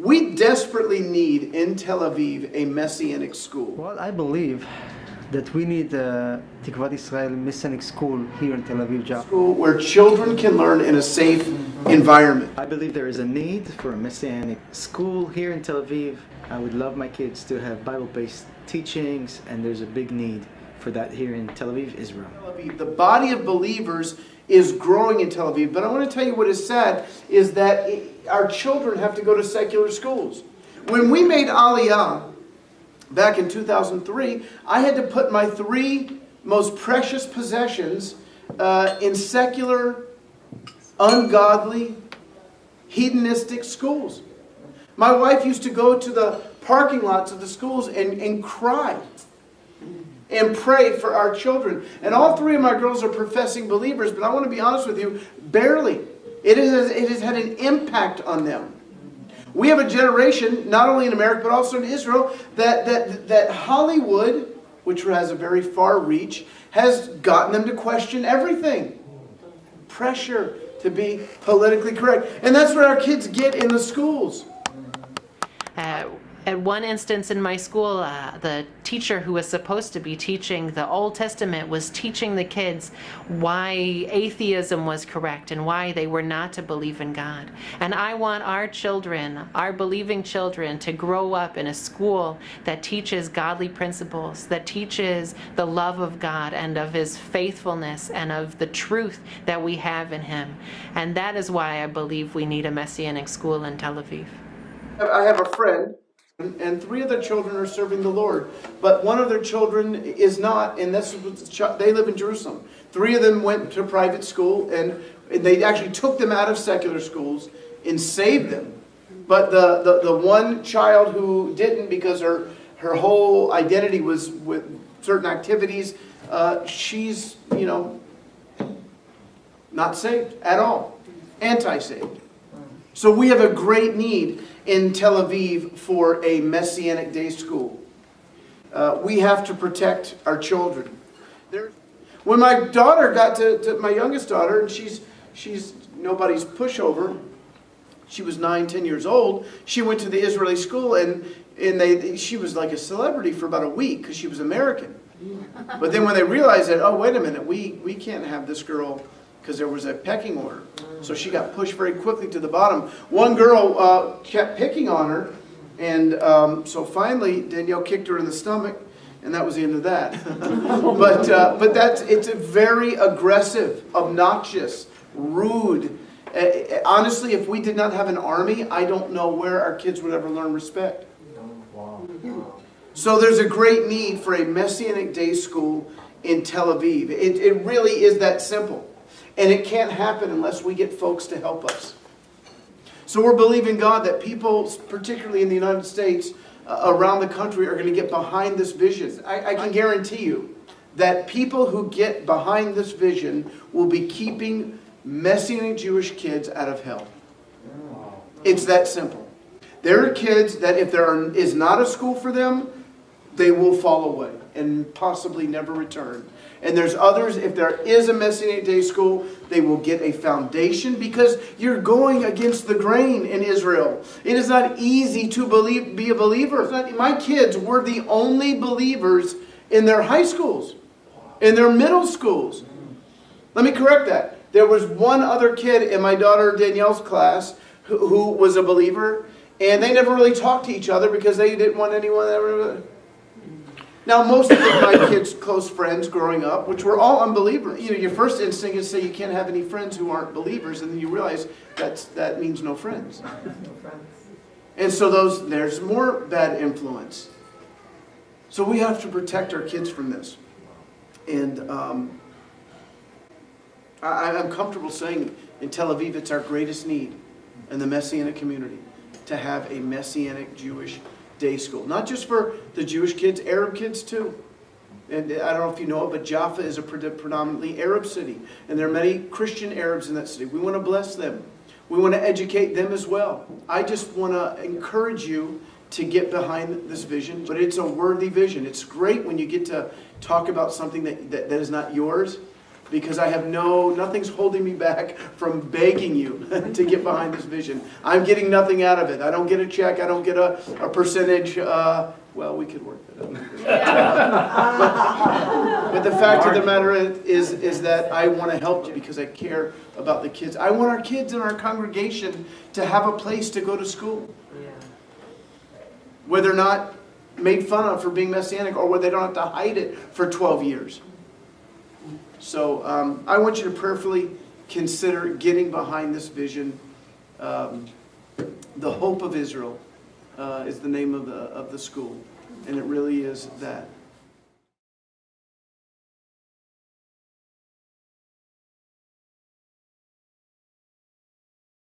We desperately need in Tel Aviv a Messianic school. Well, I believe that we need a Tikvat Yisrael Messianic school here in Tel Aviv, Jaffa. School where children can learn in a safe environment. I believe there is a need for a Messianic school here in Tel Aviv. I would love my kids to have Bible-based teachings, and there's a big need for that here in Tel Aviv, Israel. The body of believers is growing in Tel Aviv, but I want to tell you what is sad is that our children have to go to secular schools. When we made Aliyah back in 2003, I had to put my 3 most precious possessions in secular, ungodly, hedonistic schools. My wife used to go to the parking lots of the schools and cry and pray for our children. And all 3 of my girls are professing believers, but I want to be honest with you, barely. It has had an impact on them. We have a generation, not only in America but also in Israel, that Hollywood, which has a very far reach, has gotten them to question everything. Pressure to be politically correct. And that's what our kids get in the schools. At one instance in my school, the teacher who was supposed to be teaching the Old Testament was teaching the kids why atheism was correct and why they were not to believe in God. And I want our children, our believing children, to grow up in a school that teaches godly principles, that teaches the love of God and of His faithfulness and of the truth that we have in Him. And that is why I believe we need a Messianic school in Tel Aviv. I have a friend, and 3 of their children are serving the Lord, but one of their children is not, and they live in Jerusalem. 3 of them went to private school, and they actually took them out of secular schools and saved them. But the one child who didn't, because her whole identity was with certain activities, she's, not saved at all, anti-saved. So we have a great need in Tel Aviv for a Messianic day school. We have to protect our children. When my daughter got to my youngest daughter, and she's nobody's pushover, she was 9-10 years old, she went to the Israeli school, and she was like a celebrity for about a week because she was American. But then when they realized that, oh, wait a minute, we can't have this girl, because there was a pecking order. So she got pushed very quickly to the bottom. One girl kept picking on her, and so finally Danielle kicked her in the stomach, and that was the end of that. but it's a very aggressive, obnoxious, rude. Honestly, if we did not have an army, I don't know where our kids would ever learn respect. So there's a great need for a Messianic day school in Tel Aviv. It really is that simple. And it can't happen unless we get folks to help us. So we're believing God that people, particularly in the United States, around the country, are going to get behind this vision. I can guarantee you that people who get behind this vision will be keeping Messianic Jewish kids out of hell. It's that simple. There are kids that if there is not a school for them, they will fall away and possibly never return. And there's others, if there is a Messianic day school, they will get a foundation, because you're going against the grain in Israel. It is not easy to be a believer. My kids were the only believers in their high schools, in their middle schools. Let me correct that. There was one other kid in my daughter Danielle's class who was a believer, and they never really talked to each other because they didn't want anyone ever. Now, most of my kids' close friends growing up, which were all unbelievers, your first instinct is to say you can't have any friends who aren't believers, and then you realize that means no friends. And so there's more bad influence. So we have to protect our kids from this. And I'm comfortable saying in Tel Aviv it's our greatest need in the Messianic community to have a Messianic Jewish day school. Not just for the Jewish kids, Arab kids too. And I don't know if you know it, but Jaffa is a predominantly Arab city. And there are many Christian Arabs in that city. We want to bless them. We want to educate them as well. I just want to encourage you to get behind this vision. But it's a worthy vision. It's great when you get to talk about something that is not yours. because I have nothing's holding me back from begging you to get behind this vision. I'm getting nothing out of it. I don't get a check. I don't get a percentage. Well, we could work that out. But the fact of the matter is that I want to help you because I care about the kids. I want our kids in our congregation to have a place to go to school. Where they're not made fun of for being Messianic, or where they don't have to hide it for 12 years. So I want you to prayerfully consider getting behind this vision. The Hope of Israel is the name of the school, and it really is that.